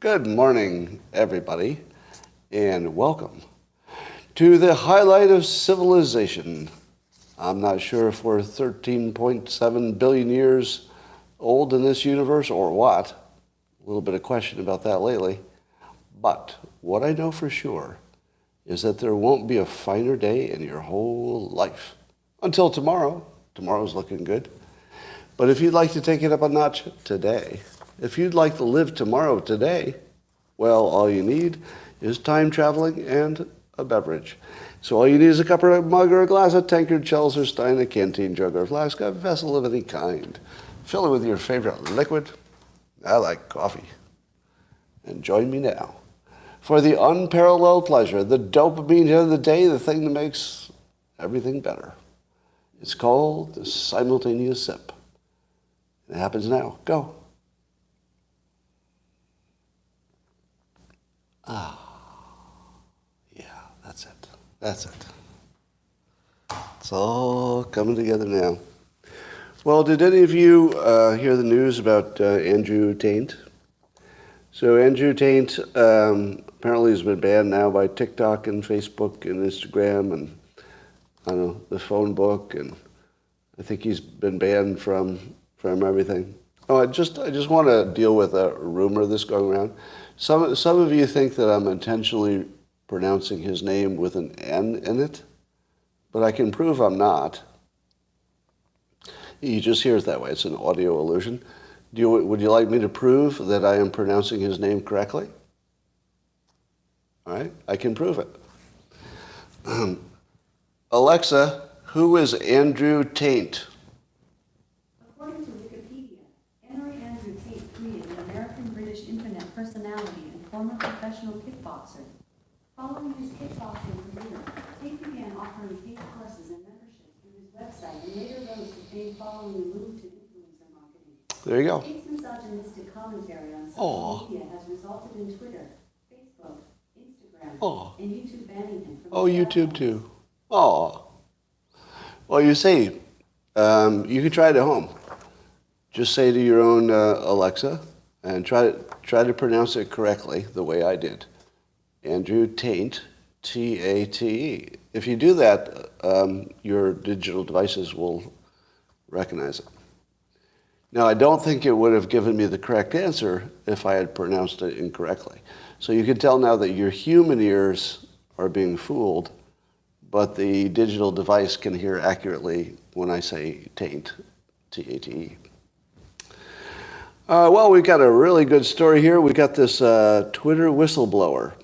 Good morning, everybody, and welcome to the highlight of civilization. I'm not sure if we're 13.7 billion years old in this universe or what. A little bit of question about that lately. But what I know for sure is that there won't be a finer day in your whole life. Until tomorrow. Tomorrow's looking good. But if you'd like to take it up a notch today, if you'd like to live tomorrow today, well, all you need is time traveling and a beverage. So all you need is a cup or a mug or a glass, a tankard, chalice or stein, a canteen, jug or flask, a vessel of any kind. Fill it with your favorite liquid. I like coffee. And join me now for the unparalleled pleasure, the dopamine hit of the day, the thing that makes everything better. It's called the simultaneous sip. It happens now. Go. Yeah, that's it. That's it. It's all coming together now. Well, did any of you hear the news about Andrew Tate? So Andrew Tate apparently has been banned now by TikTok and Facebook and Instagram and, I don't know, the phone book, and I think he's been banned from everything. Oh, I just want to deal with a rumor that's going around. Some of you think that I'm intentionally pronouncing his name with an N in it, but I can prove I'm not. You just hear it that way. It's an audio illusion. Would you like me to prove that I am pronouncing his name correctly? All right, I can prove it. Alexa, who is Andrew Tate? According to Wikipedia, Henry Andrew Tate created an American-British internet personality and former professional kickboxer. Following his kickboxing career, Tate began offering paid courses and memberships through his website and later rose to fame following a move to influencer marketing. There you go. Tate's misogynistic commentary on social media has resulted in Twitter, Facebook, Instagram, and YouTube banning him from YouTube too. Oh. Well, you see, you can try it at home. Just say to your own Alexa and try to pronounce it correctly the way I did. Andrew Tate, T-A-T-E. If you do that, your digital devices will recognize it. Now, I don't think it would have given me the correct answer if I had pronounced it incorrectly. So you can tell now that your human ears are being fooled, but the digital device can hear accurately when I say Tate, T-A-T-E. Well, we've got a really good story here. We got this Twitter whistleblower,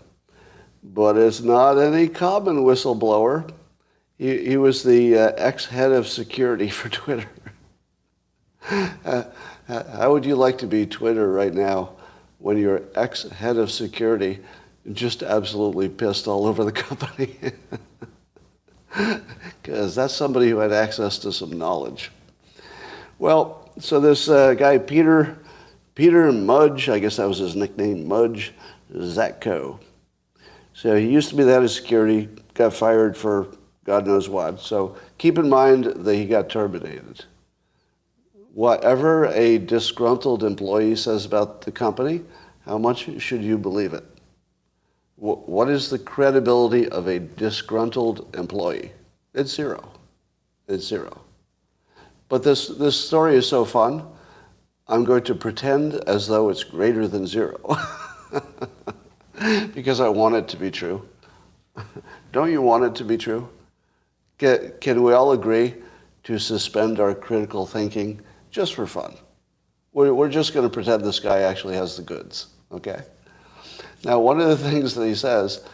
but it's not any common whistleblower. He was the ex-head of security for Twitter. How would you like to be Twitter right now when your ex-head of security just absolutely pissed all over the company? Because that's somebody who had access to some knowledge. Well, so this guy, Peter Mudge, I guess that was his nickname, Mudge Zatko. So he used to be the head of security, got fired for God knows what. So keep in mind that he got terminated. Whatever a disgruntled employee says about the company, how much should you believe it? What is the credibility of a disgruntled employee? It's zero. It's zero. But this story is so fun, I'm going to pretend as though it's greater than zero. Because I want it to be true. Don't you want it to be true? Can we all agree to suspend our critical thinking just for fun? We're just going to pretend this guy actually has the goods, okay? Now, one of the things that he says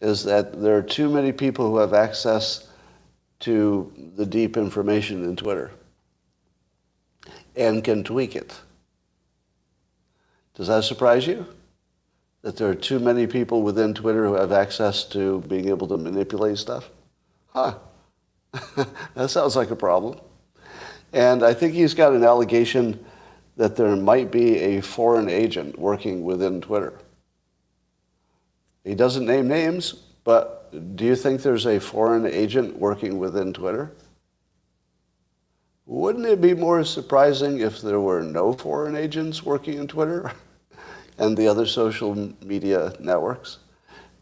is that there are too many people who have access to the deep information in Twitter and can tweak it. Does that surprise you? That there are too many people within Twitter who have access to being able to manipulate stuff? Huh. That sounds like a problem. And I think he's got an allegation that there might be a foreign agent working within Twitter. He doesn't name names, but do you think there's a foreign agent working within Twitter? Wouldn't it be more surprising if there were no foreign agents working in Twitter? and the other social media networks?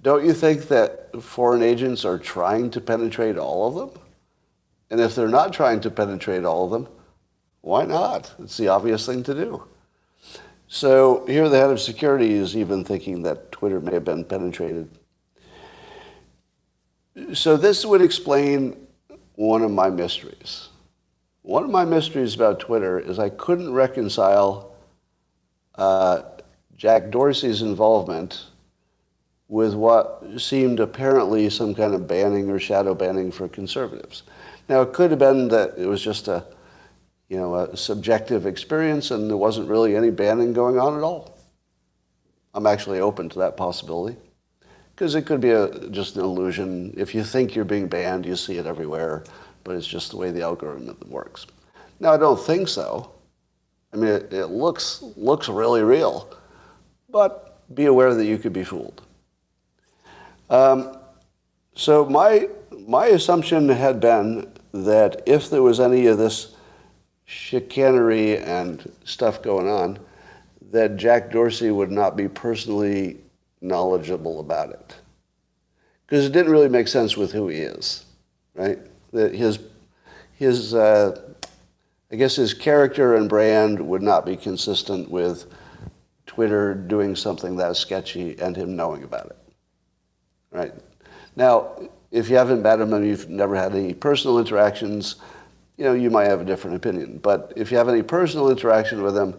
Don't you think that foreign agents are trying to penetrate all of them? And if they're not trying to penetrate all of them, why not? It's the obvious thing to do. So here the head of security is even thinking that Twitter may have been penetrated. So this would explain one of my mysteries. One of my mysteries about Twitter is I couldn't reconcile Jack Dorsey's involvement with what seemed apparently some kind of banning or shadow banning for conservatives. Now, it could have been that it was just a subjective experience and there wasn't really any banning going on at all. I'm actually open to that possibility. Because it could be just an illusion. If you think you're being banned, you see it everywhere, but it's just the way the algorithm works. Now, I don't think so. I mean, it looks really real, but be aware that you could be fooled. So my assumption had been that if there was any of this chicanery and stuff going on, that Jack Dorsey would not be personally knowledgeable about it. Because it didn't really make sense with who he is, right? That his character and brand would not be consistent with Twitter doing something that sketchy and him knowing about it, right? Now, if you haven't met him and you've never had any personal interactions, you might have a different opinion. But if you have any personal interaction with him,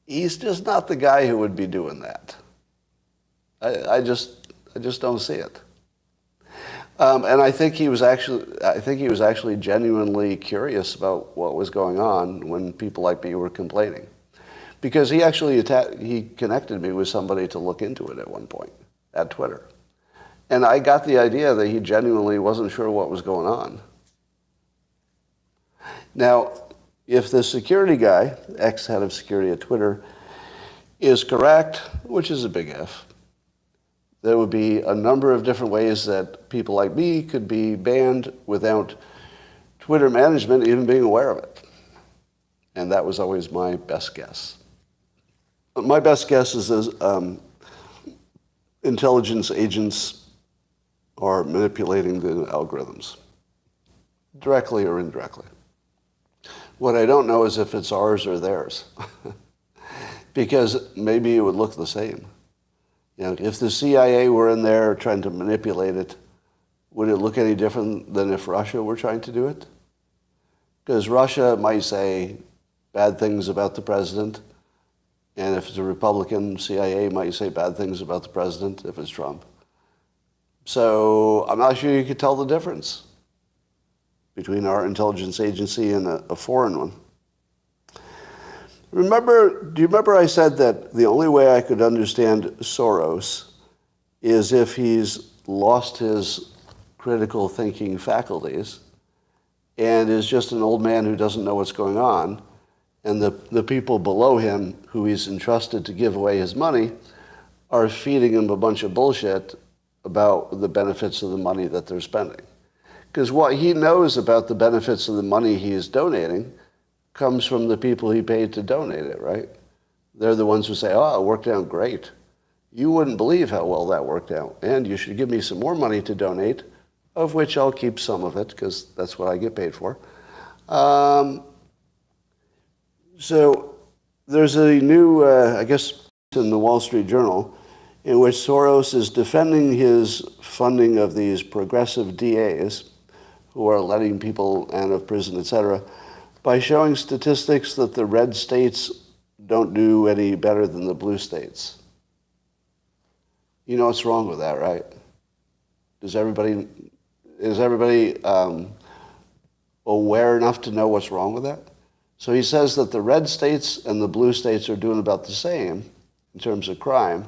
he's just not the guy who would be doing that. I just don't see it. And I think he was actually genuinely curious about what was going on when people like me were complaining, because he actually he connected me with somebody to look into it at one point at Twitter, and I got the idea that he genuinely wasn't sure what was going on. Now, if the security guy, ex-head of security at Twitter, is correct, which is a big if, there would be a number of different ways that people like me could be banned without Twitter management even being aware of it. And that was always my best guess. My best guess is intelligence agents are manipulating the algorithms, directly or indirectly. What I don't know is if it's ours or theirs, because maybe it would look the same. If the CIA were in there trying to manipulate it, would it look any different than if Russia were trying to do it? Because Russia might say bad things about the president, and if it's a Republican, CIA might say bad things about the president if it's Trump. So I'm not sure you could tell the difference between our intelligence agency and a foreign one. Do you remember I said that the only way I could understand Soros is if he's lost his critical thinking faculties and is just an old man who doesn't know what's going on, and the people below him who he's entrusted to give away his money are feeding him a bunch of bullshit about the benefits of the money that they're spending. Because what he knows about the benefits of the money he is donating comes from the people he paid to donate it, right? They're the ones who say, oh, it worked out great. You wouldn't believe how well that worked out. And you should give me some more money to donate, of which I'll keep some of it, because that's what I get paid for. So there's a new, in the Wall Street Journal, in which Soros is defending his funding of these progressive DAs who are letting people out of prison, etc., by showing statistics that the red states don't do any better than the blue states. You know what's wrong with that, right? Is everybody aware enough to know what's wrong with that? So he says that the red states and the blue states are doing about the same in terms of crime.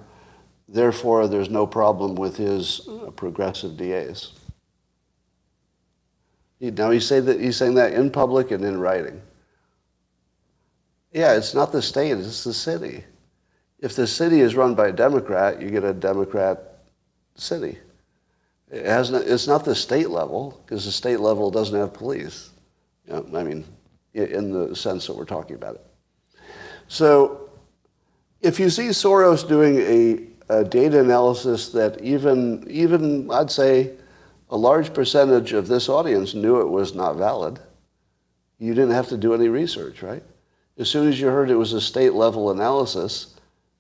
Therefore, there's no problem with his progressive DAs. Now he's saying that in public and in writing. Yeah, it's not the state, it's the city. If the city is run by a Democrat, you get a Democrat city. It's not the state level, because the state level doesn't have police. In the sense that we're talking about it. So If you see Soros doing a data analysis that even I'd say a large percentage of this audience knew it was not valid, you didn't have to do any research, right? As soon as you heard it was a state level analysis,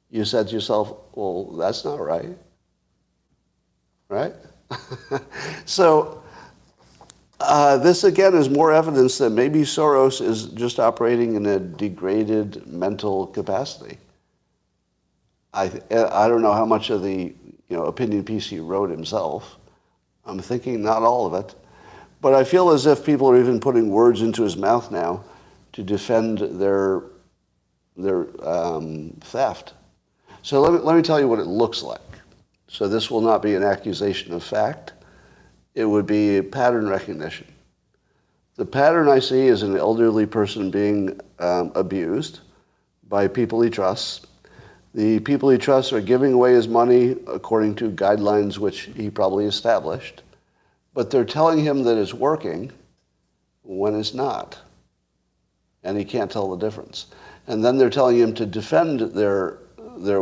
you said to yourself, well, that's not right, right? So this again is more evidence that maybe Soros is just operating in a degraded mental capacity. I don't know how much of the opinion piece he wrote himself. I'm thinking not all of it. But I feel as if people are even putting words into his mouth now to defend their theft. So let me tell you what it looks like. So this will not be an accusation of fact. It would be pattern recognition. The pattern I see is an elderly person being abused by people he trusts. The people he trusts are giving away his money according to guidelines which he probably established, but they're telling him that it's working when it's not, and he can't tell the difference. And then they're telling him to defend their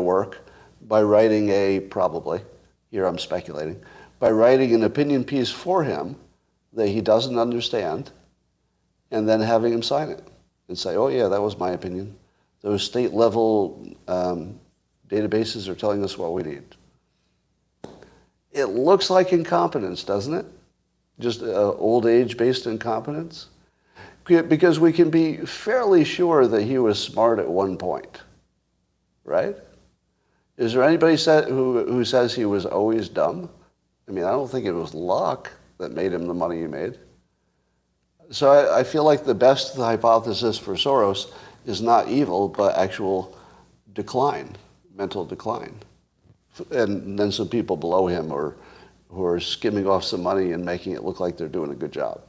work by writing probably, here I'm speculating, by writing an opinion piece for him that he doesn't understand, and then having him sign it and say, oh yeah, that was my opinion. Those state level databases are telling us what we need. It looks like incompetence, doesn't it? Just old age based incompetence? Because we can be fairly sure that he was smart at one point, right? Is there anybody who says he was always dumb? I mean, I don't think it was luck that made him the money he made. So I feel like the best hypothesis for Soros is not evil, but actual decline, mental decline. And then some people below him who are skimming off some money and making it look like they're doing a good job.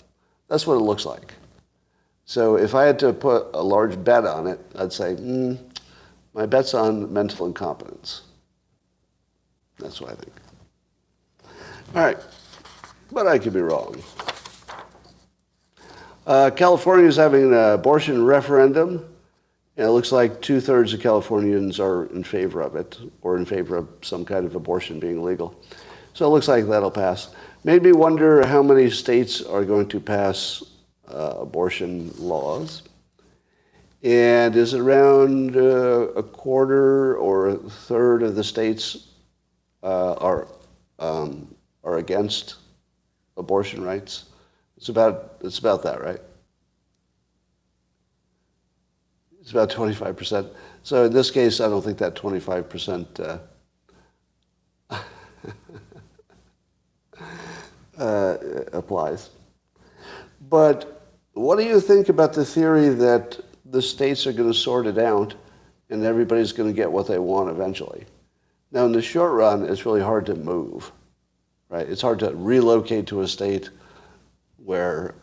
That's what it looks like. So if I had to put a large bet on it, I'd say, my bet's on mental incompetence. That's what I think. All right, but I could be wrong. California is having an abortion referendum, and it looks like 2/3 of Californians are in favor of it, or in favor of some kind of abortion being legal. So it looks like that'll pass. Made me wonder how many states are going to pass abortion laws. And is it around a quarter or a third of the states are against abortion rights? It's about that, right? It's about 25%. So in this case, I don't think that 25% applies. But what do you think about the theory that the states are going to sort it out and everybody's going to get what they want eventually? Now, in the short run, it's really hard to move, right? It's hard to relocate to a state where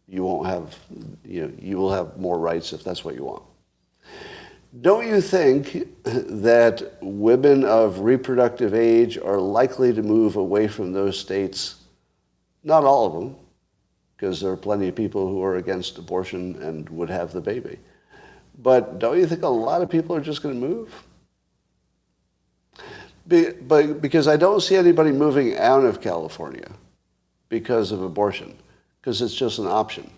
you won't have, you will have more rights if that's what you want. Don't you think that women of reproductive age are likely to move away from those states? Not all of them, because there are plenty of people who are against abortion and would have the baby. But don't you think a lot of people are just going to move? Because I don't see anybody moving out of California because of abortion, because it's just an option.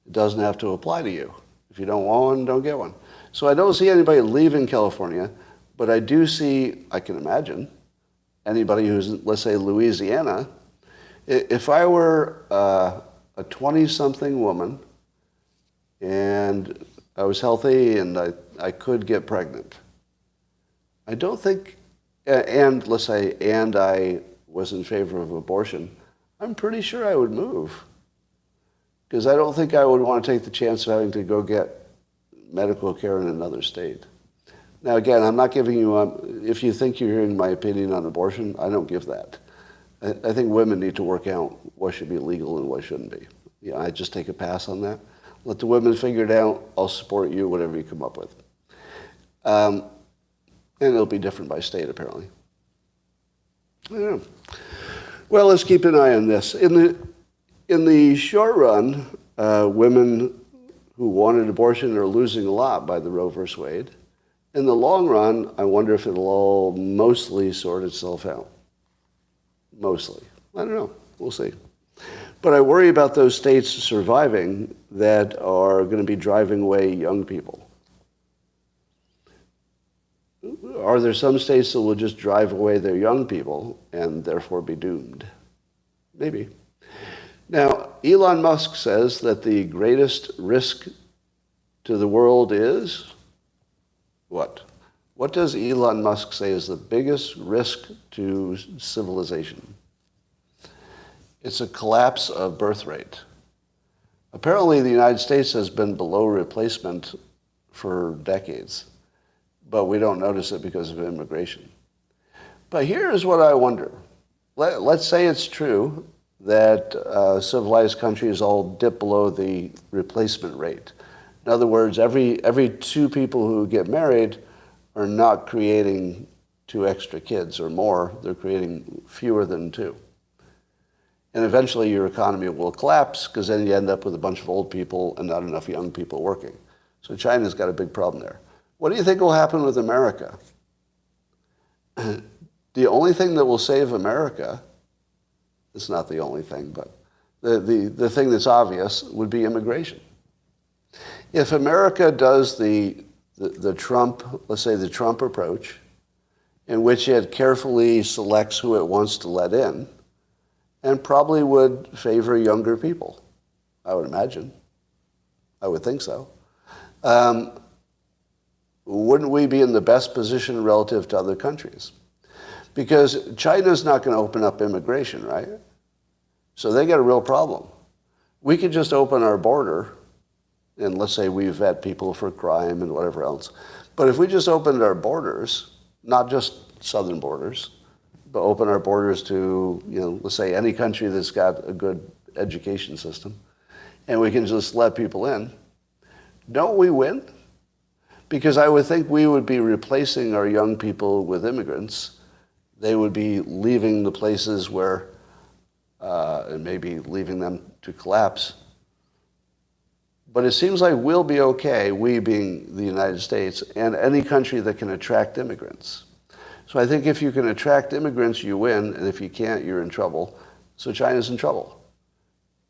It doesn't have to apply to you. If you don't want one, don't get one. So I don't see anybody leaving California, but I do see, I can imagine, anybody who's, let's say, Louisiana. If I were a 20-something woman and I was healthy and I could get pregnant, I don't think, and let's say, and I was in favor of abortion, I'm pretty sure I would move. Because I don't think I would want to take the chance of having to go get medical care in another state. Now, again, I'm not giving you, if you think you're hearing my opinion on abortion, I don't give that. I think women need to work out what should be legal and what shouldn't be. Yeah, I just take a pass on that. Let the women figure it out. I'll support you, whatever you come up with. And it'll be different by state, apparently. I don't know. Well, let's keep an eye on this. In the short run, women who wanted abortion are losing a lot by the Roe v. Wade. In the long run, I wonder if it'll all mostly sort itself out. Mostly. I don't know. We'll see. But I worry about those states surviving that are going to be driving away young people. Are there some states that will just drive away their young people and therefore be doomed? Maybe. Now, Elon Musk says that the greatest risk to the world is what? What does Elon Musk say is the biggest risk to civilization? It's a collapse of birth rate. Apparently, the United States has been below replacement for decades, but we don't notice it because of immigration. But here's what I wonder. Let's say it's true that civilized countries all dip below the replacement rate. In other words, every two people who get married are not creating 2 extra kids or more. They're creating fewer than 2. And eventually your economy will collapse because then you end up with a bunch of old people and not enough young people working. So China's got a big problem there. What do you think will happen with America? The only thing that will save America, it's not the only thing, but the thing that's obvious would be immigration. If America does the Trump, let's say the Trump approach, in which it carefully selects who it wants to let in, and probably would favor younger people, I would imagine. I would think so. Wouldn't we be in the best position relative to other countries? Because China's not going to open up immigration, right? So they got a real problem. We could just open our border, and let's say we vet people for crime and whatever else. But if we just opened our borders, not just southern borders, but open our borders to, let's say any country that's got a good education system, and we can just let people in, don't we win? Because I would think we would be replacing our young people with immigrants. They would be leaving the places where, and maybe leaving them to collapse. But it seems like we'll be okay, we being the United States, and any country that can attract immigrants. So I think if you can attract immigrants, you win, and if you can't, you're in trouble. So China's in trouble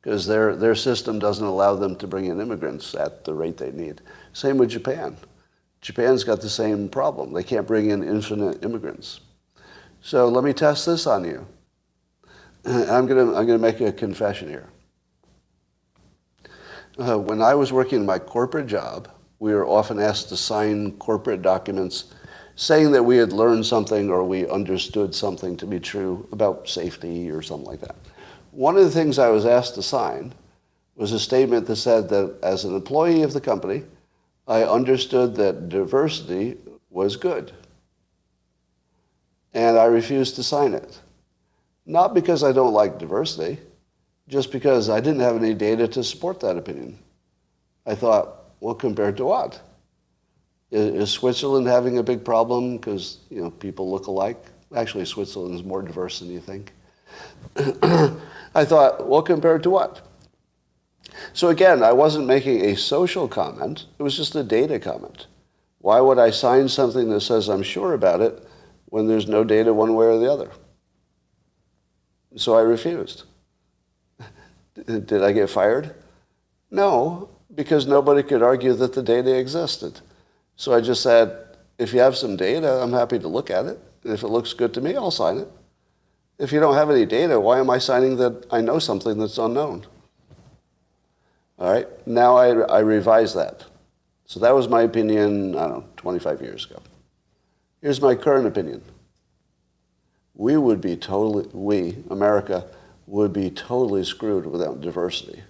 because their system doesn't allow them to bring in immigrants at the rate they need. Same with Japan. Japan's got the same problem. They can't bring in infinite immigrants. So let me test this on you. I'm gonna make a confession here. When I was working in my corporate job, we were often asked to sign corporate documents saying that we had learned something or we understood something to be true about safety or something like that. One of the things I was asked to sign was a statement that said that as an employee of the company, I understood that diversity was good. And I refused to sign it. Not because I don't like diversity, just because I didn't have any data to support that opinion. I thought, well, compared to what? Is Switzerland having a big problem because people look alike? Actually, Switzerland is more diverse than you think. I thought, well, compared to what? So again, I wasn't making a social comment. It was just a data comment. Why would I sign something that says I'm sure about it when there's no data one way or the other? So I refused. Did I get fired? No, because nobody could argue that the data existed. So I just said, if you have some data, I'm happy to look at it. And if it looks good to me, I'll sign it. If you don't have any data, why am I signing that I know something that's unknown? All right, now I revise that. So that was my opinion, 25 years ago. Here's my current opinion. America, would be totally screwed without diversity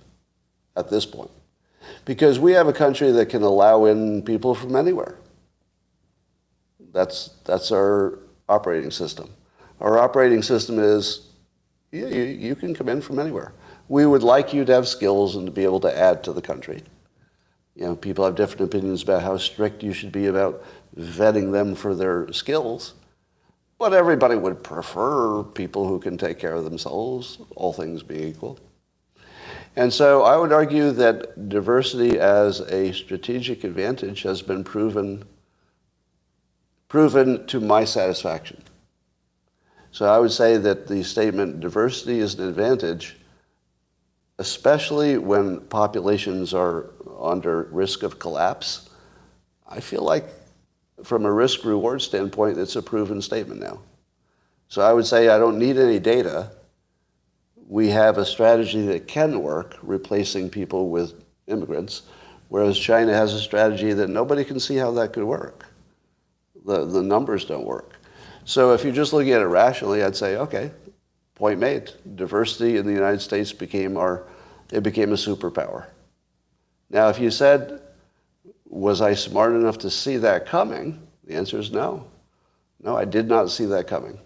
at this point. Because we have a country that can allow in people from anywhere. That's our operating system. Our operating system is, you can come in from anywhere. We would like you to have skills and to be able to add to the country. People have different opinions about how strict you should be about vetting them for their skills. But everybody would prefer people who can take care of themselves, all things being equal. And so I would argue that diversity as a strategic advantage has been proven proven to my satisfaction. So I would say that the statement diversity is an advantage, especially when populations are under risk of collapse. I feel like from a risk-reward standpoint, it's a proven statement now. So I would say I don't need any data. We have a strategy that can work, replacing people with immigrants, whereas China has a strategy that nobody can see how that could work. The numbers don't work. So if you're just looking at it rationally, I'd say, okay, point made. Diversity in the United States became a superpower. Now, if you said, was I smart enough to see that coming? The answer is no. No, I did not see that coming,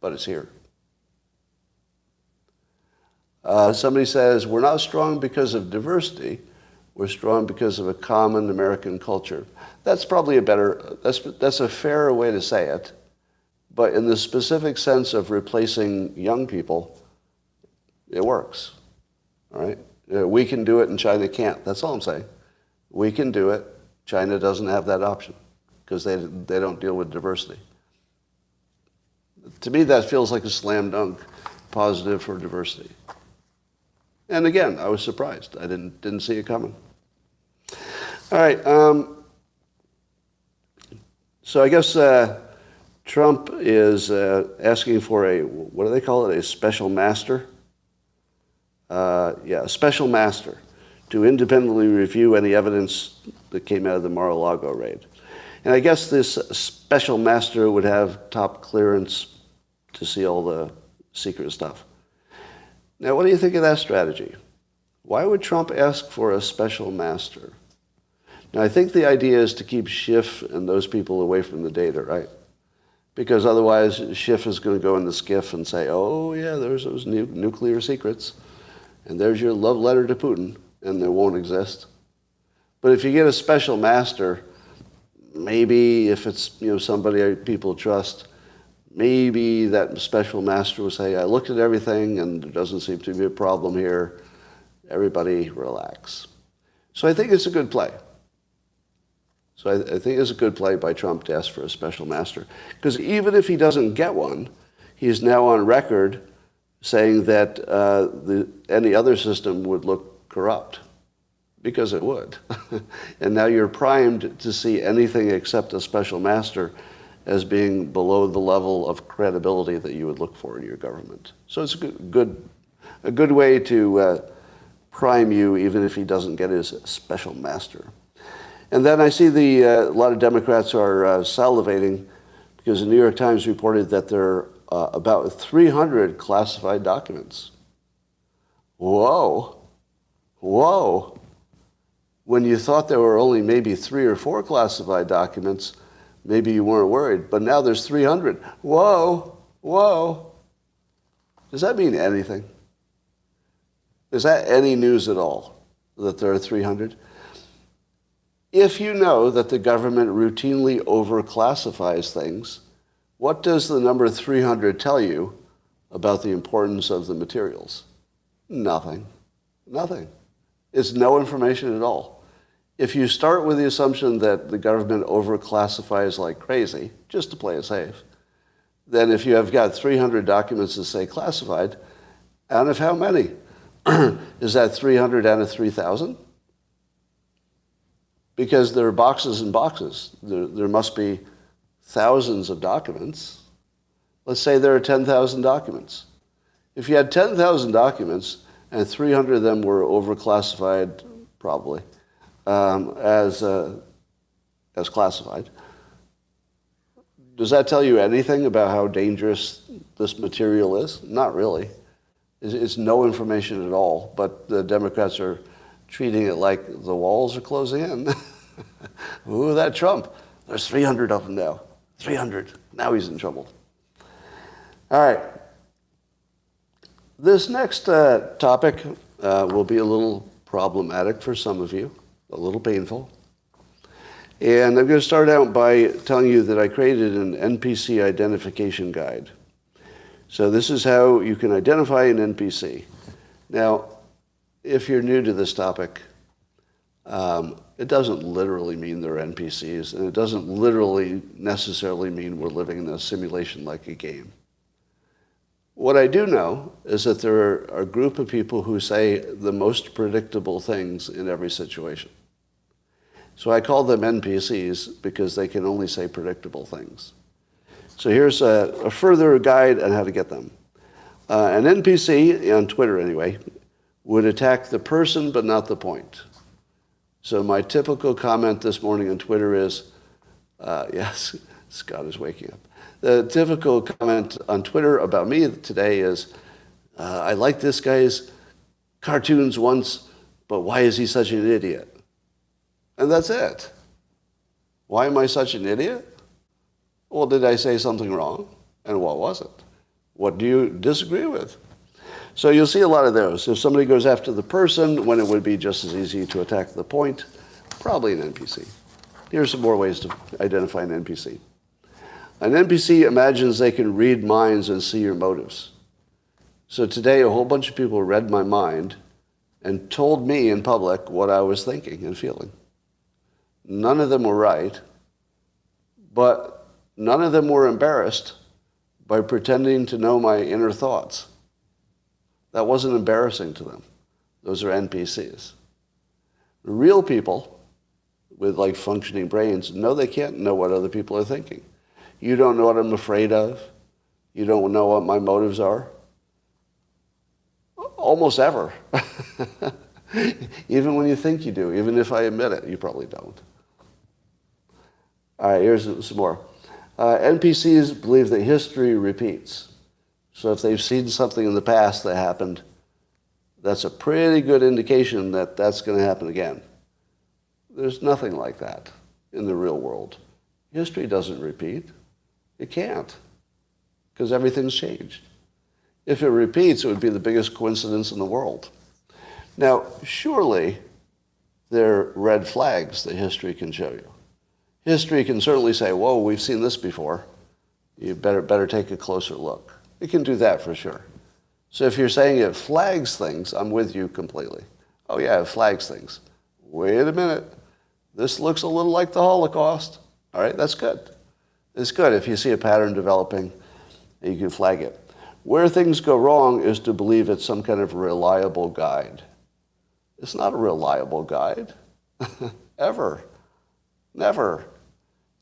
but it's here. Somebody says, we're not strong because of diversity. We're strong because of a common American culture. That's probably that's a fairer way to say it. But in the specific sense of replacing young people, it works. All right? We can do it and China can't. That's all I'm saying. We can do it. China doesn't have that option because they don't deal with diversity. To me, that feels like a slam dunk positive for diversity. And again, I was surprised. I didn't see it coming. All right. So I guess Trump is asking for what do they call it, a special master? A special master to independently review any evidence that came out of the Mar-a-Lago raid. And I guess this special master would have top clearance to see all the secret stuff. Now, what do you think of that strategy? Why would Trump ask for a special master? Now, I think the idea is to keep Schiff and those people away from the data, right? Because otherwise, Schiff is going to go in the skiff and say, oh, yeah, there's those nuclear secrets, and there's your love letter to Putin, and they won't exist. But if you get a special master, maybe if it's somebody people trust, maybe that special master will say, I looked at everything, and there doesn't seem to be a problem here. Everybody relax. So I think it's a good play. So I think it's a good play by Trump to ask for a special master. Because even if he doesn't get one, he's now on record saying that any other system would look corrupt. Because it would. And now you're primed to see anything except a special master as being below the level of credibility that you would look for in your government. So it's a good way to prime you, even if he doesn't get his special master. And then I see a lot of Democrats are salivating because the New York Times reported that there are about 300 classified documents. Whoa. Whoa. When you thought there were only maybe 3 or 4 classified documents, maybe you weren't worried. But now there's 300. Whoa. Whoa. Does that mean anything? Is that any news at all, that there are 300? If you know that the government routinely overclassifies things, what does the number 300 tell you about the importance of the materials? Nothing. Nothing. It's no information at all. If you start with the assumption that the government overclassifies like crazy, just to play it safe, then if you have got 300 documents that say classified, out of how many? Is that 300 out of 3,000? Because there are boxes and boxes. There must be thousands of documents. Let's say there are 10,000 documents. If you had 10,000 documents and 300 of them were overclassified, probably, as classified, does that tell you anything about how dangerous this material is? Not really. It's no information at all, but the Democrats are treating it like the walls are closing in. Ooh, that Trump. There's 300 of them now. 300. Now he's in trouble. All right. This next topic will be a little problematic for some of you, a little painful. And I'm going to start out by telling you that I created an NPC identification guide. So this is how you can identify an NPC. Now, if you're new to this topic, it doesn't literally mean they're NPCs, and it doesn't literally necessarily mean we're living in a simulation like a game. What I do know is that there are a group of people who say the most predictable things in every situation. So I call them NPCs because they can only say predictable things. So here's a further guide on how to get them. An NPC, on Twitter anyway, would attack the person but not the point. So my typical comment this morning on Twitter is, yes, Scott is waking up. The typical comment on Twitter about me today is, I liked this guy's cartoons once, but why is he such an idiot? And that's it. Why am I such an idiot? Well, did I say something wrong? And what was it? What do you disagree with? So you'll see a lot of those. If somebody goes after the person when it would be just as easy to attack the point, probably an NPC. Here's some more ways to identify an NPC. An NPC imagines they can read minds and see your motives. So today, a whole bunch of people read my mind and told me in public what I was thinking and feeling. None of them were right, but none of them were embarrassed by pretending to know my inner thoughts. That wasn't embarrassing to them. Those are NPCs. Real people with like functioning brains know they can't know what other people are thinking. You don't know what I'm afraid of. You don't know what my motives are. Almost ever. Even when you think you do, even if I admit it, you probably don't. All right, here's some more. NPCs believe that history repeats. So if they've seen something in the past that happened, that's a pretty good indication that that's going to happen again. There's nothing like that in the real world. History doesn't repeat. It can't, because everything's changed. If it repeats, it would be the biggest coincidence in the world. Now, surely there are red flags that history can show you. History can certainly say, whoa, we've seen this before. You better take a closer look. It can do that for sure. So if you're saying it flags things, I'm with you completely. Oh yeah, it flags things. Wait a minute. This looks a little like the Holocaust. All right, that's good. It's good if you see a pattern developing, you can flag it. Where things go wrong is to believe it's some kind of reliable guide. It's not a reliable guide. Ever. Never.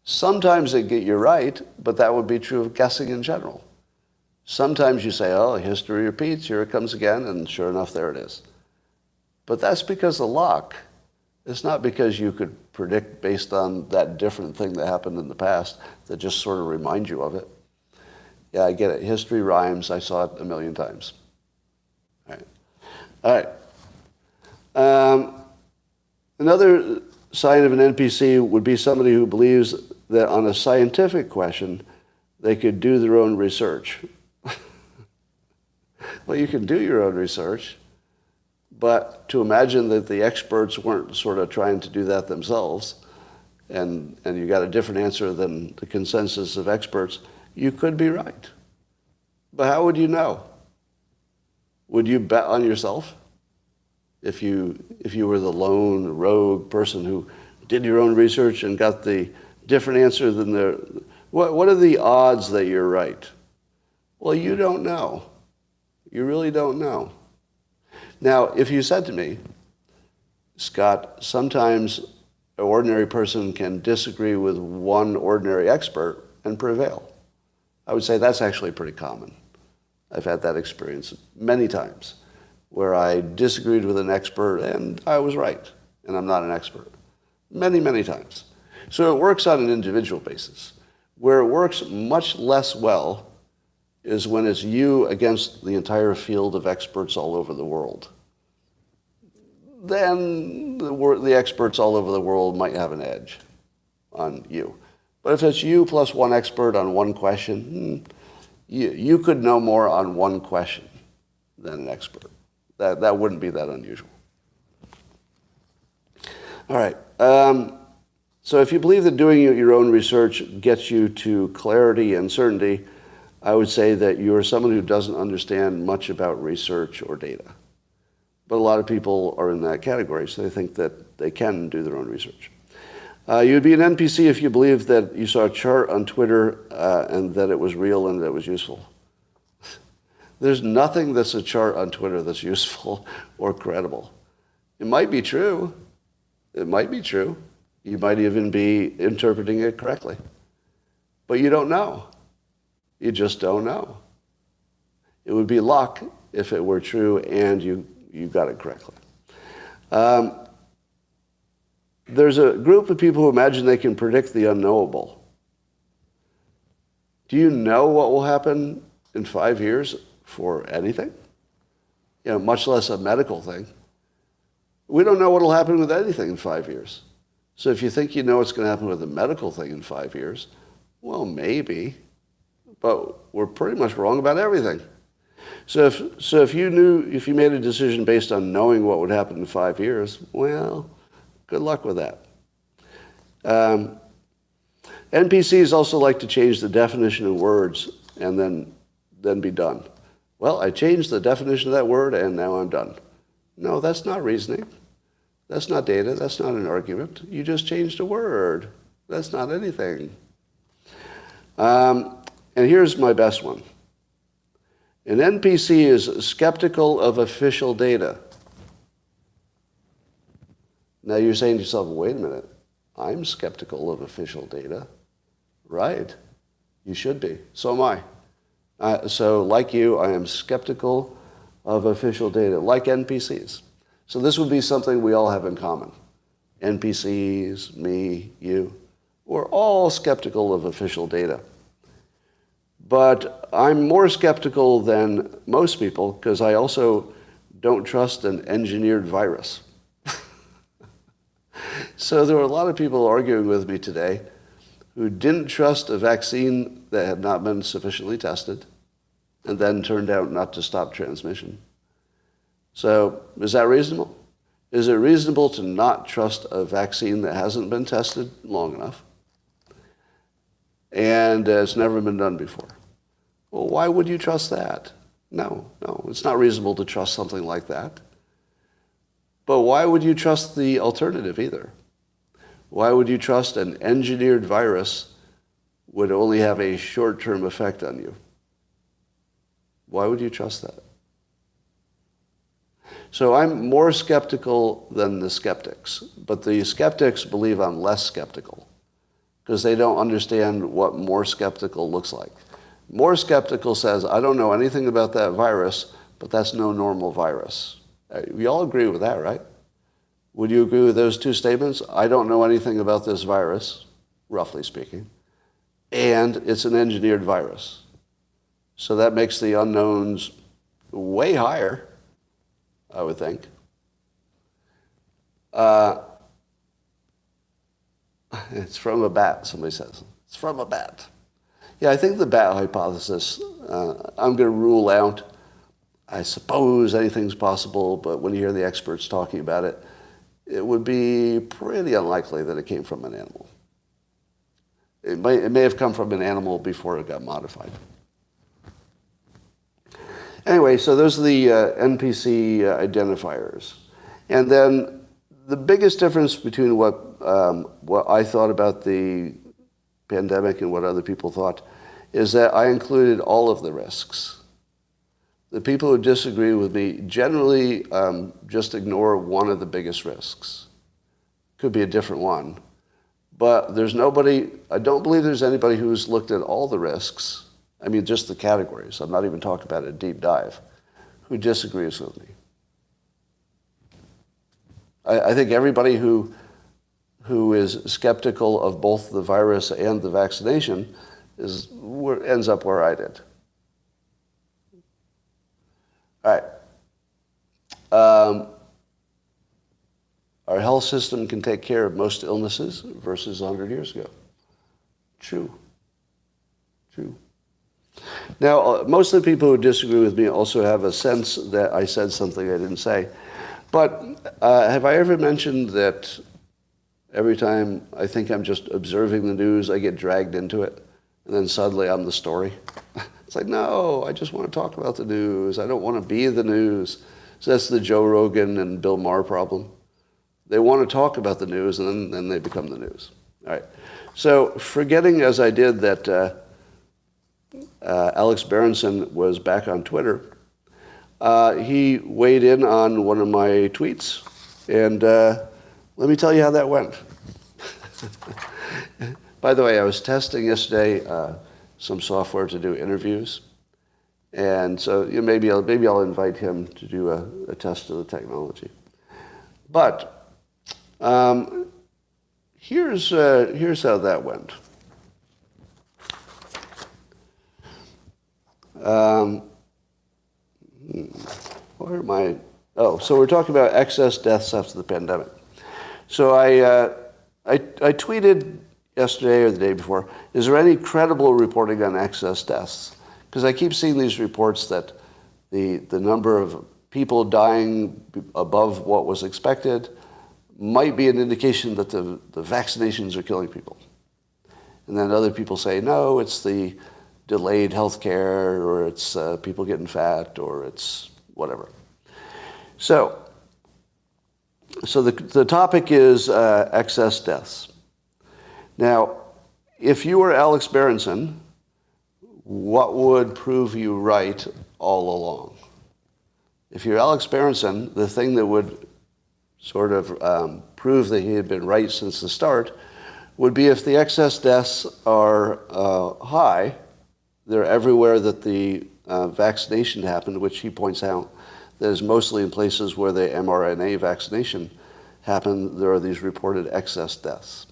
Sometimes they get you right, but that would be true of guessing in general. Sometimes you say, oh, history repeats, here it comes again, and sure enough, there it is. But that's because of luck. It's not because you could predict based on that different thing that happened in the past that just sort of remind you of it. Yeah, I get it. History rhymes. I saw it a million times. All right. Another sign of an NPC would be somebody who believes that on a scientific question, they could do their own research. Well, you can do your own research, but to imagine that the experts weren't sort of trying to do that themselves, and you got a different answer than the consensus of experts, you could be right. But how would you know? Would you bet on yourself? If you were the lone rogue person who did your own research and got the different answer than what are the odds that you're right? Well, you don't know. You really don't know. Now, if you said to me, Scott, sometimes an ordinary person can disagree with one ordinary expert and prevail, I would say that's actually pretty common. I've had that experience many times where I disagreed with an expert and I was right, and I'm not an expert. Many, many times. So it works on an individual basis. Where it works much less well is when it's you against the entire field of experts all over the world. Then the experts all over the world might have an edge on you. But if it's you plus one expert on one question, you could know more on one question than an expert. That wouldn't be that unusual. All right. So if you believe that doing your own research gets you to clarity and certainty, I would say that you're someone who doesn't understand much about research or data. But a lot of people are in that category, so they think that they can do their own research. You'd be an NPC if you believed that you saw a chart on Twitter and that it was real and that it was useful. There's nothing that's a chart on Twitter that's useful or credible. It might be true. It might be true. You might even be interpreting it correctly. But you don't know. You just don't know. It would be luck if it were true and you got it correctly. There's a group of people who imagine they can predict the unknowable. Do you know what will happen in 5 years for anything? Much less a medical thing. We don't know what will happen with anything in 5 years. So if you think you know what's going to happen with a medical thing in 5 years, well, maybe. But we're pretty much wrong about everything. So if you made a decision based on knowing what would happen in 5 years, well, good luck with that. NPCs also like to change the definition of words and then be done. Well, I changed the definition of that word and now I'm done. No, that's not reasoning. That's not data. That's not an argument. You just changed a word. That's not anything. And here's my best one. An NPC is skeptical of official data. Now you're saying to yourself, wait a minute, I'm skeptical of official data. Right. You should be. So am I. So like you, I am skeptical of official data, like NPCs. So this would be something we all have in common. NPCs, me, you. We're all skeptical of official data. But I'm more skeptical than most people because I also don't trust an engineered virus. So there were a lot of people arguing with me today who didn't trust a vaccine that had not been sufficiently tested and then turned out not to stop transmission. So is that reasonable? Is it reasonable to not trust a vaccine that hasn't been tested long enough and it's never been done before? Well, why would you trust that? No, it's not reasonable to trust something like that. But why would you trust the alternative either? Why would you trust an engineered virus would only have a short-term effect on you? Why would you trust that? So I'm more skeptical than the skeptics, but the skeptics believe I'm less skeptical because they don't understand what more skeptical looks like. More skeptical says, I don't know anything about that virus, but that's no normal virus. We all agree with that, right? Would you agree with those two statements? I don't know anything about this virus, roughly speaking, and it's an engineered virus. So that makes the unknowns way higher, I would think. It's from a bat, somebody says. It's from a bat. Yeah, I think the bat hypothesis, I'm going to rule out. I suppose anything's possible, but when you hear the experts talking about it, it would be pretty unlikely that it came from an animal. It may have come from an animal before it got modified. Anyway, so those are the NPC identifiers. And then the biggest difference between what I thought about the pandemic and what other people thought is that I included all of the risks. The people who disagree with me generally just ignore one of the biggest risks. Could be a different one. But there's nobody, I don't believe there's anybody who's looked at all the risks, I mean just the categories, I'm not even talking about a deep dive, who disagrees with me. I think everybody who is skeptical of both the virus and the vaccination ends up where I did. All right. Our health system can take care of most illnesses versus 100 years ago. True. Now, most of the people who disagree with me also have a sense that I said something I didn't say. But have I ever mentioned that every time I think I'm just observing the news, I get dragged into it, and then suddenly I'm the story? It's like, no, I just want to talk about the news. I don't want to be the news. So that's the Joe Rogan and Bill Maher problem. They want to talk about the news, and then they become the news. All right. So forgetting, as I did, that Alex Berenson was back on Twitter, he weighed in on one of my tweets, and let me tell you how that went. By the way, I was testing yesterday some software to do interviews, and so maybe I'll invite him to do a test of the technology. But here's how that went. Where am I? Oh, so we're talking about excess deaths after the pandemic. So I tweeted yesterday or the day before, is there any credible reporting on excess deaths? Because I keep seeing these reports that the number of people dying above what was expected might be an indication that the vaccinations are killing people. And then other people say, no, it's the delayed health care, or it's people getting fat, or it's whatever. So the topic is excess deaths. Now, if you were Alex Berenson, what would prove you right all along? If you're Alex Berenson, the thing that would sort of prove that he had been right since the start would be if the excess deaths are high, they're everywhere that the vaccination happened, which he points out that is mostly in places where the mRNA vaccination happened, there are these reported excess deaths.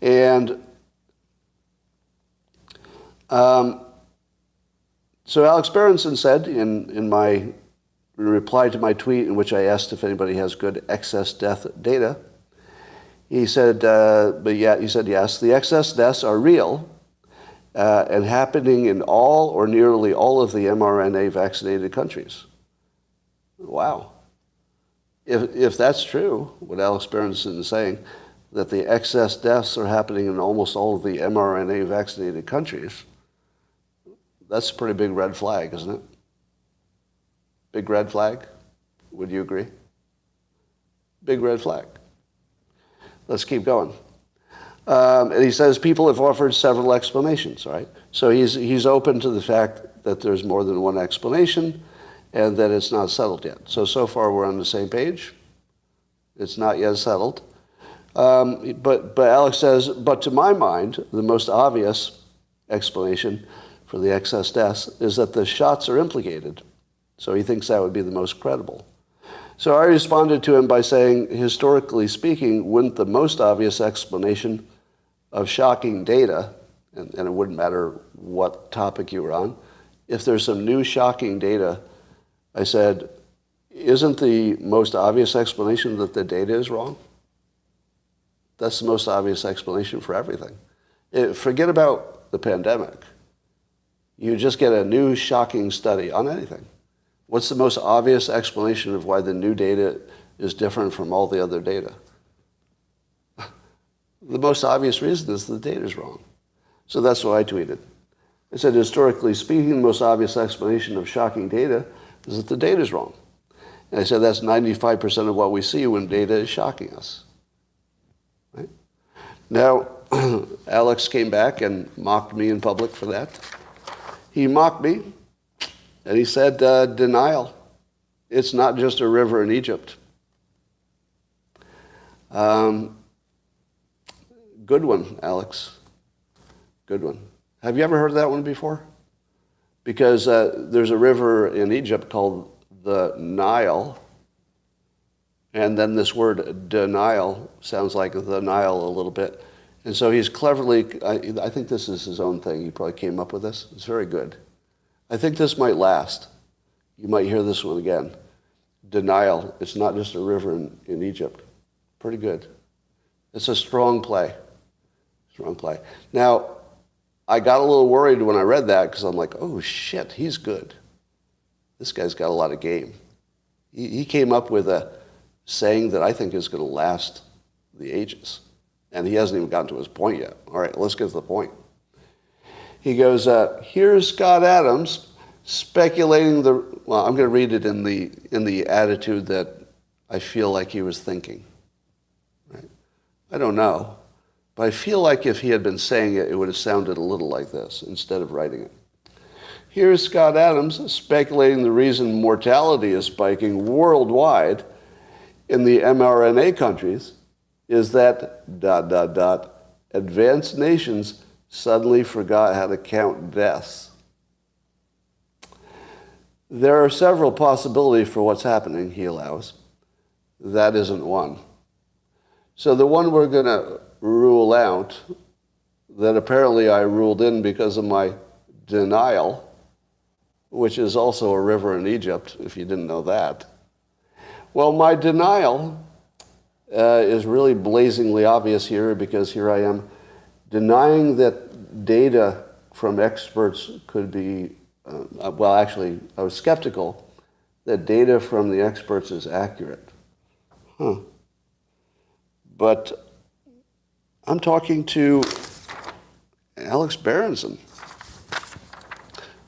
And so Alex Berenson said in my reply to my tweet in which I asked if anybody has good excess death data, he said, yes, the excess deaths are real and happening in all or nearly all of the mRNA vaccinated countries. Wow. If that's true, what Alex Berenson is saying, that the excess deaths are happening in almost all of the mRNA vaccinated countries, that's a pretty big red flag, isn't it? Big red flag? Would you agree? Big red flag. Let's keep going. And he says people have offered several explanations, right? So he's open to the fact that there's more than one explanation and that it's not settled yet. So far we're on the same page. It's not yet settled. But Alex says, but to my mind, the most obvious explanation for the excess deaths is that the shots are implicated. So he thinks that would be the most credible. So I responded to him by saying, historically speaking, wouldn't the most obvious explanation of shocking data, and it wouldn't matter what topic you were on, if there's some new shocking data, I said, isn't the most obvious explanation that the data is wrong? That's the most obvious explanation for everything. Forget about the pandemic. You just get a new shocking study on anything. What's the most obvious explanation of why the new data is different from all the other data? The most obvious reason is the data is wrong. So that's what I tweeted. I said, historically speaking, the most obvious explanation of shocking data is that the data is wrong. And I said that's 95% of what we see when data is shocking us. Right? Now, Alex came back and mocked me in public for that. He mocked me, and he said, denial. It's not just a river in Egypt. Good one, Alex. Good one. Have you ever heard that one before? Because there's a river in Egypt called the Nile, and then this word denial sounds like the Nile a little bit. And so he's cleverly, I think this is his own thing. He probably came up with this. It's very good. I think this might last. You might hear this one again. Denial. It's not just a river in Egypt. Pretty good. It's a strong play. Strong play. Now, I got a little worried when I read that because I'm like, oh shit, he's good. This guy's got a lot of game. He came up with a saying that I think is going to last the ages. And he hasn't even gotten to his point yet. All right, let's get to the point. He goes, here's Scott Adams speculating the well, I'm going to read it in the attitude that I feel like he was thinking. Right? I don't know, but I feel like if he had been saying it, it would have sounded a little like this instead of writing it. Here's Scott Adams speculating the reason mortality is spiking worldwide in the mRNA countries is that ... advanced nations suddenly forgot how to count deaths. There are several possibilities for what's happening, he allows. That isn't one. So the one we're going to rule out, that apparently I ruled in because of my denial, which is also a river in Egypt, if you didn't know that. Well, my denial is really blazingly obvious here because here I am denying that data from experts could be, well, actually, I was skeptical that data from the experts is accurate. But I'm talking to Alex Berenson.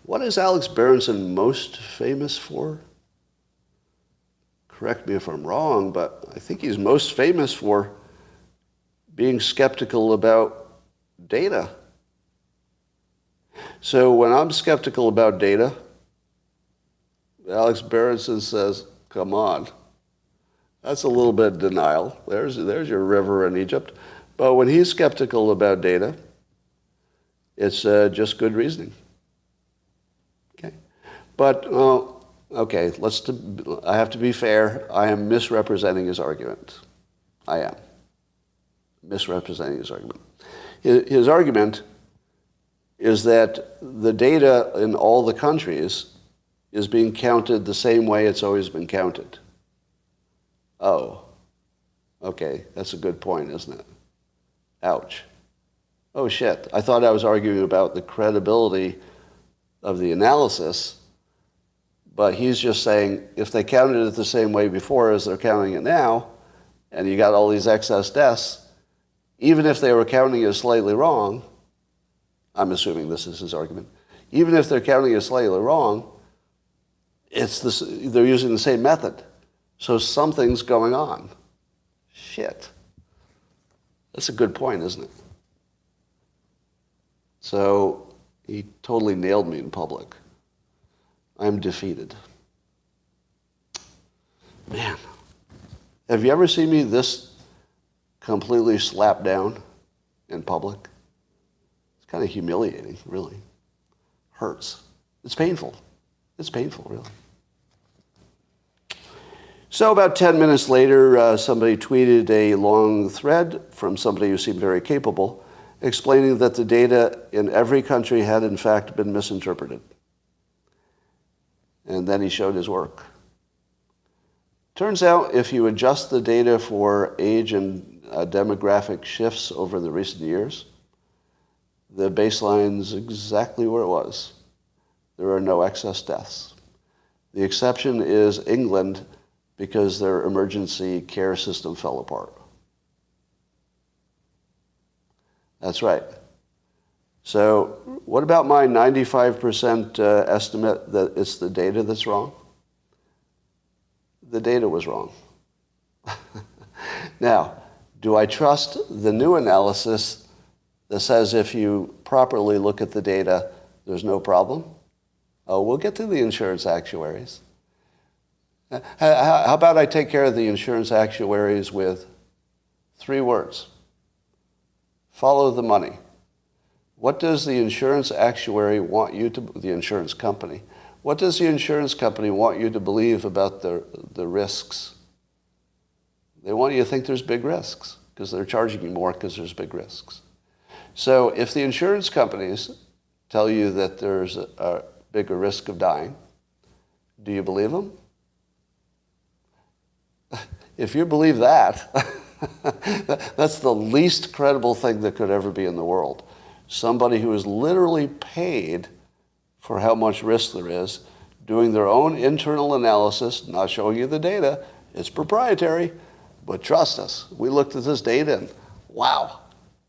What is Alex Berenson most famous for? Correct me if I'm wrong, but I think he's most famous for being skeptical about data. So when I'm skeptical about data, Alex Berenson says, come on. That's a little bit of denial. There's your river in Egypt. But when he's skeptical about data, it's just good reasoning. Okay. But, okay, I have to be fair. I am misrepresenting his argument. I am misrepresenting his argument. His argument is that the data in all the countries is being counted the same way it's always been counted. Oh, okay, that's a good point, isn't it? Ouch. Oh, shit. I thought I was arguing about the credibility of the analysis, but he's just saying if they counted it the same way before as they're counting it now, and you got all these excess deaths, even if they were counting it slightly wrong, I'm assuming this is his argument, even if they're counting it slightly wrong, they're using the same method. So something's going on. Shit. That's a good point, isn't it? So he totally nailed me in public. I'm defeated. Man, have you ever seen me this completely slapped down in public? It's kind of humiliating, really. Hurts. It's painful. It's painful, really. So about 10 minutes later, somebody tweeted a long thread from somebody who seemed very capable, explaining that the data in every country had in fact been misinterpreted. And then he showed his work. Turns out if you adjust the data for age and demographic shifts over the recent years, the baseline's exactly where it was. There are no excess deaths. The exception is England, because their emergency care system fell apart. That's right. So what about my 95% estimate that it's the data that's wrong? The data was wrong. Now, do I trust the new analysis that says if you properly look at the data, there's no problem? Oh, we'll get to the insurance actuaries. How about I take care of the insurance actuaries with 3 words? Follow the money. What does the insurance actuary want you to, the insurance company, what does the insurance company want you to believe about the risks? They want you to think there's big risks because they're charging you more because there's big risks. So if the insurance companies tell you that there's a bigger risk of dying, do you believe them? If you believe that, that's the least credible thing that could ever be in the world. Somebody who is literally paid for how much risk there is, doing their own internal analysis, not showing you the data. It's proprietary, but trust us. We looked at this data and wow,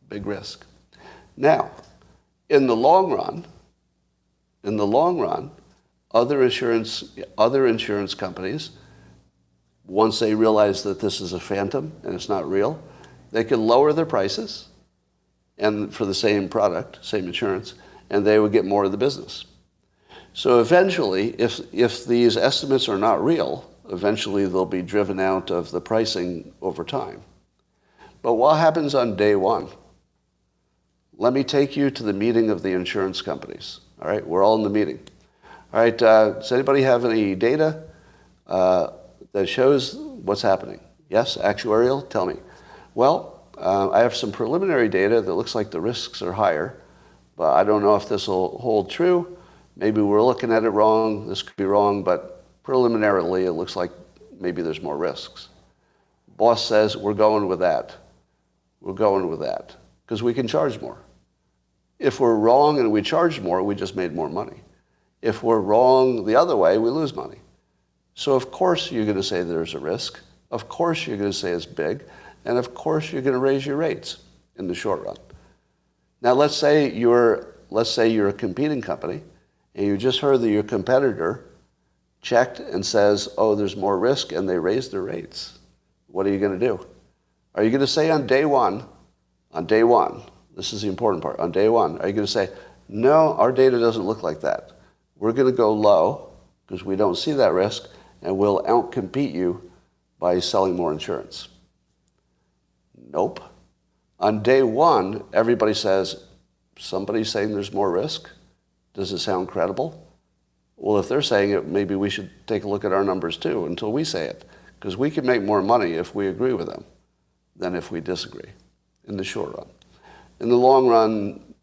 big risk. Now, in the long run, other insurance companies, once they realize that this is a phantom and it's not real, they can lower their prices and for the same product, same insurance, and they would get more of the business. So eventually, if these estimates are not real, eventually they'll be driven out of the pricing over time. But what happens on day one? Let me take you to the meeting of the insurance companies. All right, we're all in the meeting. All right, does anybody have any data that shows what's happening? Yes, Actuarial, tell me. Well, I have some preliminary data that looks like the risks are higher, but I don't know if this will hold true. Maybe we're looking at it wrong. This could be wrong, but preliminarily it looks like maybe there's more risks. Boss says, we're going with that. We're going with that because we can charge more. If we're wrong and we charge more, we just made more money. If we're wrong the other way, we lose money. So of course you're going to say there's a risk. Of course you're going to say it's big. And of course you're going to raise your rates in the short run. Now let's say you're a competing company and you just heard that your competitor checked and says, oh, there's more risk, and they raised their rates. What are you going to do? Are you going to say on day one, this is the important part, on day one, are you going to say, no, our data doesn't look like that. We're going to go low because we don't see that risk, and we'll outcompete you by selling more insurance? Nope. On day one, everybody says, somebody's saying there's more risk. Does it sound credible? Well, if they're saying it, maybe we should take a look at our numbers too until we say it, because we can make more money if we agree with them than if we disagree in the short run. In the long run,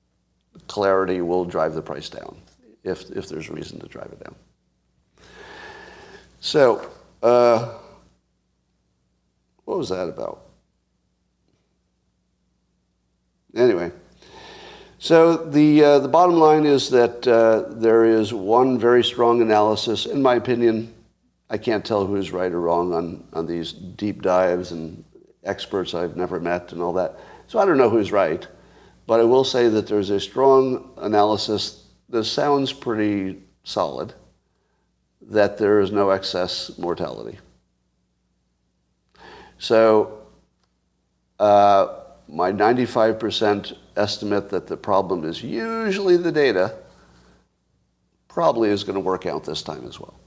clarity will drive the price down if there's reason to drive it down. So, what was that about? Anyway, so the bottom line is that there is one very strong analysis. In my opinion, I can't tell who's right or wrong on these deep dives and experts I've never met and all that. So I don't know who's right, but I will say that there's a strong analysis that sounds pretty solid, that there is no excess mortality. So my 95% estimate that the problem is usually the data probably is going to work out this time as well.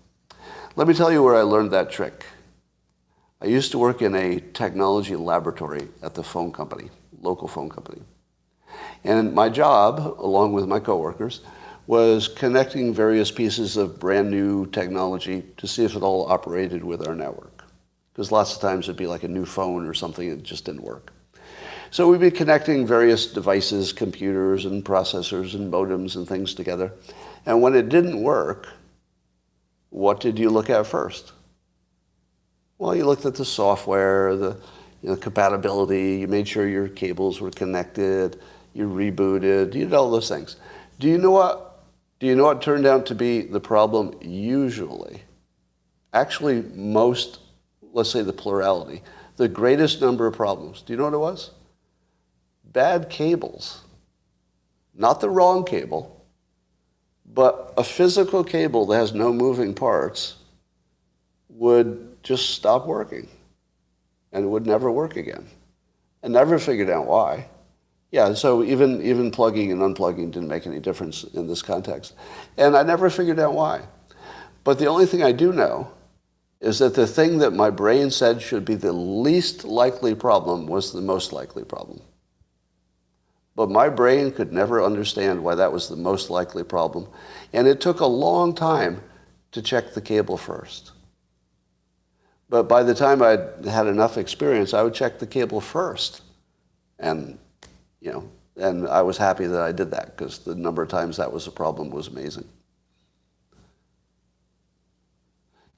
Let me tell you where I learned that trick. I used to work in a technology laboratory at the phone company, local phone company. And my job, along with my coworkers, was connecting various pieces of brand new technology to see if it all operated with our network. Because lots of times it'd be like a new phone or something that just didn't work. So we'd be connecting various devices, computers and processors and modems and things together. And when it didn't work, what did you look at first? Well, you looked at the software, the compatibility, you made sure your cables were connected, you rebooted, you did all those things. Do you know what turned out to be the problem usually? Actually, most, let's say the plurality, the greatest number of problems. Do you know what it was? Bad cables. Not the wrong cable, but a physical cable that has no moving parts would just stop working and it would never work again. I never figured out why. Yeah, so even plugging and unplugging didn't make any difference in this context. And I never figured out why. But the only thing I do know is that the thing that my brain said should be the least likely problem was the most likely problem. But my brain could never understand why that was the most likely problem. And it took a long time to check the cable first. But by the time I'd had enough experience, I would check the cable first. And I was happy that I did that because the number of times that was a problem was amazing.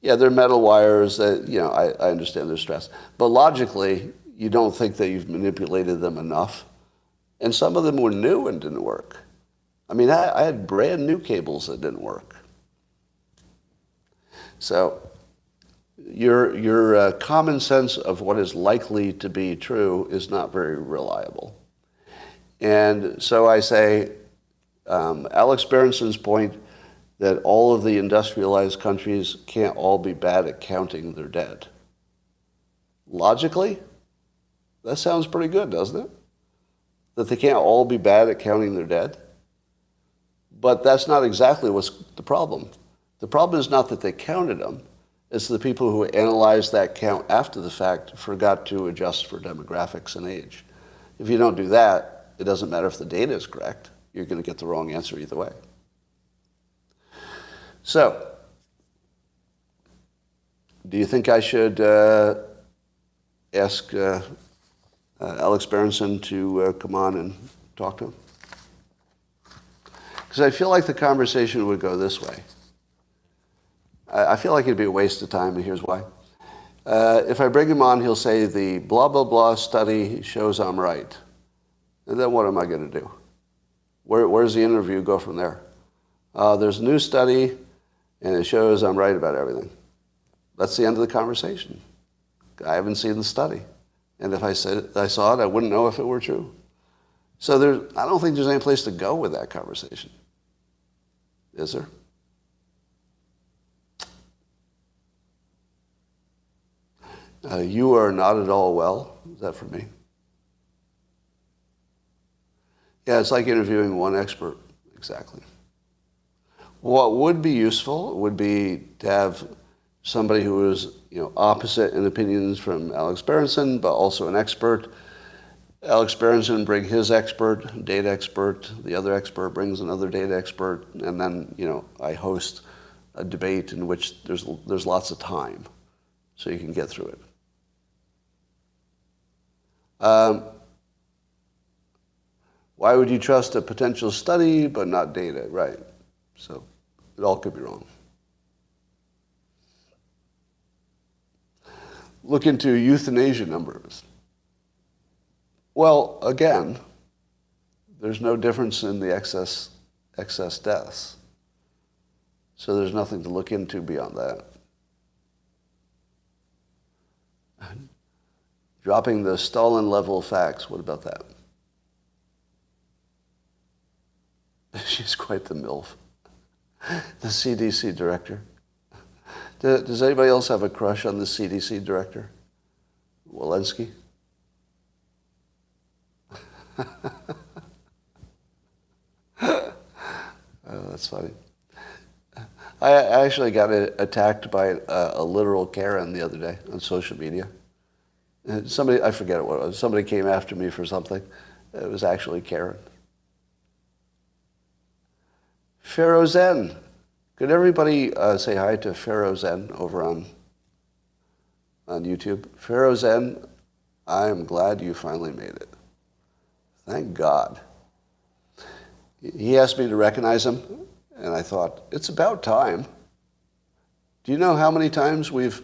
Yeah, they're metal wires that, I understand their stress. But logically, you don't think that you've manipulated them enough. And some of them were new and didn't work. I mean, I had brand new cables that didn't work. So your common sense of what is likely to be true is not very reliable. And so I say, Alex Berenson's point that all of the industrialized countries can't all be bad at counting their dead. Logically, that sounds pretty good, doesn't it? That they can't all be bad at counting their dead. But that's not exactly what's the problem. The problem is not that they counted them. It's the people who analyzed that count after the fact forgot to adjust for demographics and age. If you don't do that, it doesn't matter if the data is correct. You're going to get the wrong answer either way. So, do you think I should ask Alex Berenson to come on and talk to him? Because I feel like the conversation would go this way. I feel like it'd be a waste of time, and here's why. If I bring him on, he'll say the blah, blah, blah study shows I'm right. And then what am I going to do? Where's the interview go from there? There's a new study, and it shows I'm right about everything. That's the end of the conversation. I haven't seen the study. And if I saw it, I wouldn't know if it were true. So I don't think there's any place to go with that conversation. Is there? You are not at all well. Is that for me? Yeah, it's like interviewing one expert. Exactly. What would be useful would be to have somebody who is, opposite in opinions from Alex Berenson, but also an expert. Alex Berenson bring his expert, data expert. The other expert brings another data expert, and then I host a debate in which there's lots of time, so you can get through it. Why would you trust a potential study but not data? Right. So it all could be wrong. Look into euthanasia numbers. Well, again, there's no difference in the excess deaths. So there's nothing to look into beyond that. Dropping the Stalin level facts, what about that? She's quite the MILF. The CDC director. Does anybody else have a crush on the CDC director? Walensky? Oh, that's funny. I actually got attacked by a literal Karen the other day on social media. And somebody, I forget what it was, somebody came after me for something. It was actually Karen. Pharaoh Zen. Could everybody say hi to Pharaoh Zen over on YouTube? Pharaoh Zen, I am glad you finally made it. Thank God. He asked me to recognize him, and I thought, it's about time. Do you know how many times we've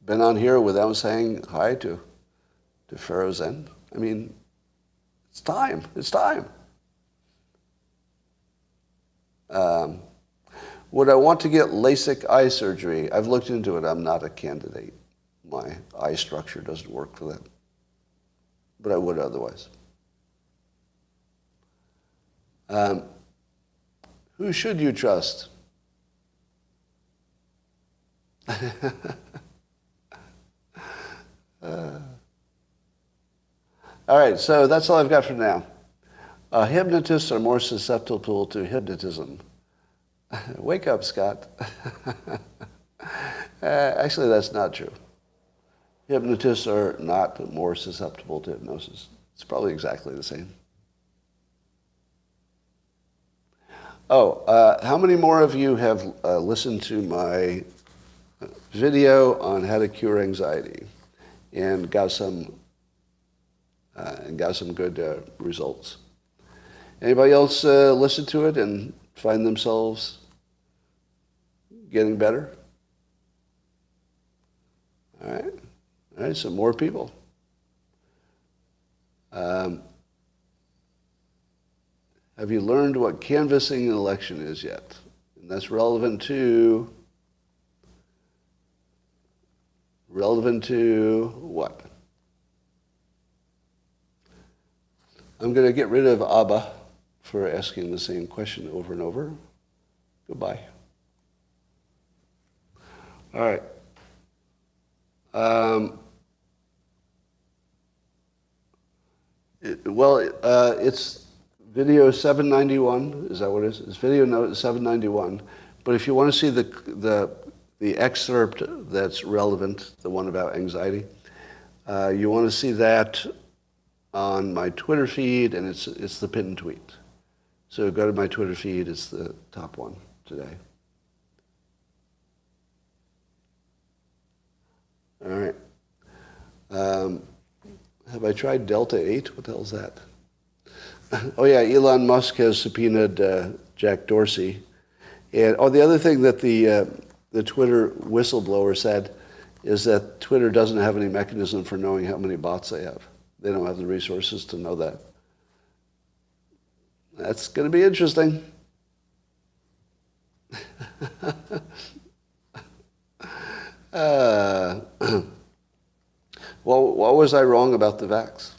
been on here without saying hi to Pharaoh Zen? I mean, it's time. It's time. Would I want to get LASIK eye surgery? I've looked into it. I'm not a candidate. My eye structure doesn't work for that. But I would otherwise. Who should you trust? All right, so that's all I've got for now. Hypnotists are more susceptible to hypnotism. Wake up, Scott. Actually, that's not true. Hypnotists are not more susceptible to hypnosis. It's probably exactly the same. How many more of you have listened to my video on how to cure anxiety and got some good results? Anybody else listen to it and find themselves getting better? All right, some more people. Have you learned what canvassing an election is yet? And that's relevant to what? I'm going to get rid of Abba for asking the same question over and over. Goodbye. All right. It's video 791. Is that what it is? It's video note 791. But if you want to see the excerpt that's relevant, the one about anxiety, you want to see that on my Twitter feed, and it's the pinned tweet. So go to my Twitter feed. It's the top one today. All right. Have I tried Delta 8? What the hell is that? Oh, yeah, Elon Musk has subpoenaed Jack Dorsey. And the other thing that the Twitter whistleblower said is that Twitter doesn't have any mechanism for knowing how many bots they have. They don't have the resources to know that. That's going to be interesting. Well, what was I wrong about the vax?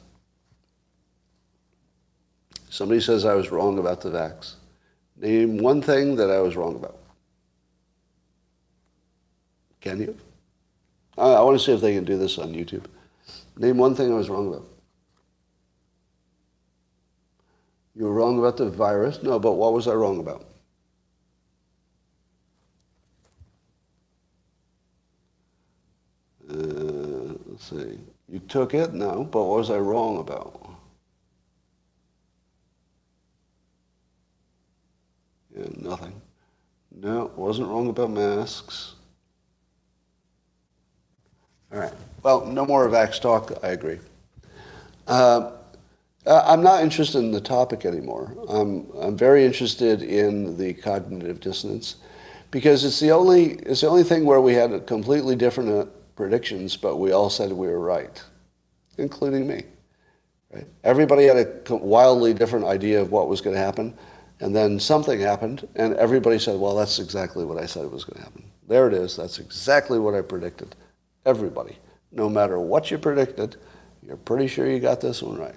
Somebody says I was wrong about the vax. Name one thing that I was wrong about. Can you? I want to see if they can do this on YouTube. Name one thing I was wrong about. You were wrong about the virus? No, but what was I wrong about? Let's see. You took it? No, but what was I wrong about? Yeah, nothing. No, wasn't wrong about masks. All right. Well, no more vax talk. I agree. I'm not interested in the topic anymore. I'm very interested in the cognitive dissonance because it's the only thing where we had completely different predictions, but we all said we were right, including me. Right? Everybody had a wildly different idea of what was going to happen, and then something happened, and everybody said, well, that's exactly what I said was going to happen. There it is. That's exactly what I predicted. Everybody. No matter what you predicted, you're pretty sure you got this one right.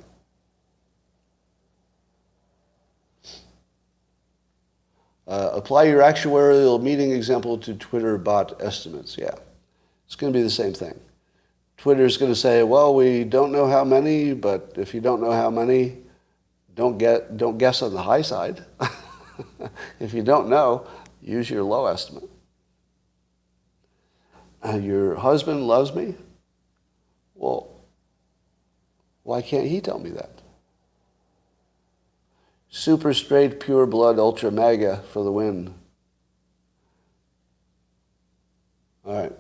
Apply your actuarial meeting example to Twitter bot estimates. Yeah, it's going to be the same thing. Twitter's going to say, well, we don't know how many, but if you don't know how many, don't guess on the high side. If you don't know, use your low estimate. Your husband loves me? Well, why can't he tell me that? Super straight, pure blood, ultra mega for the win. All right.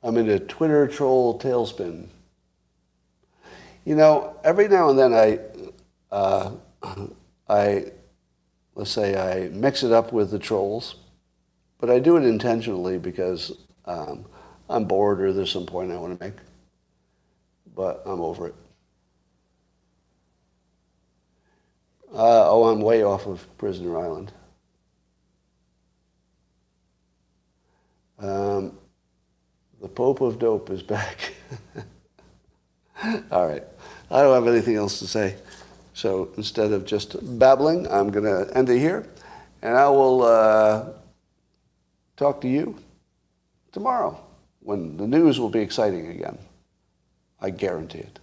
I'm in a Twitter troll tailspin. You know, every now and then let's say I mix it up with the trolls, but I do it intentionally because I'm bored or there's some point I want to make. But I'm over it. I'm way off of Prisoner Island. The Pope of Dope is back. All right. I don't have anything else to say. So instead of just babbling, I'm going to end it here. And I will talk to you tomorrow when the news will be exciting again. I guarantee it.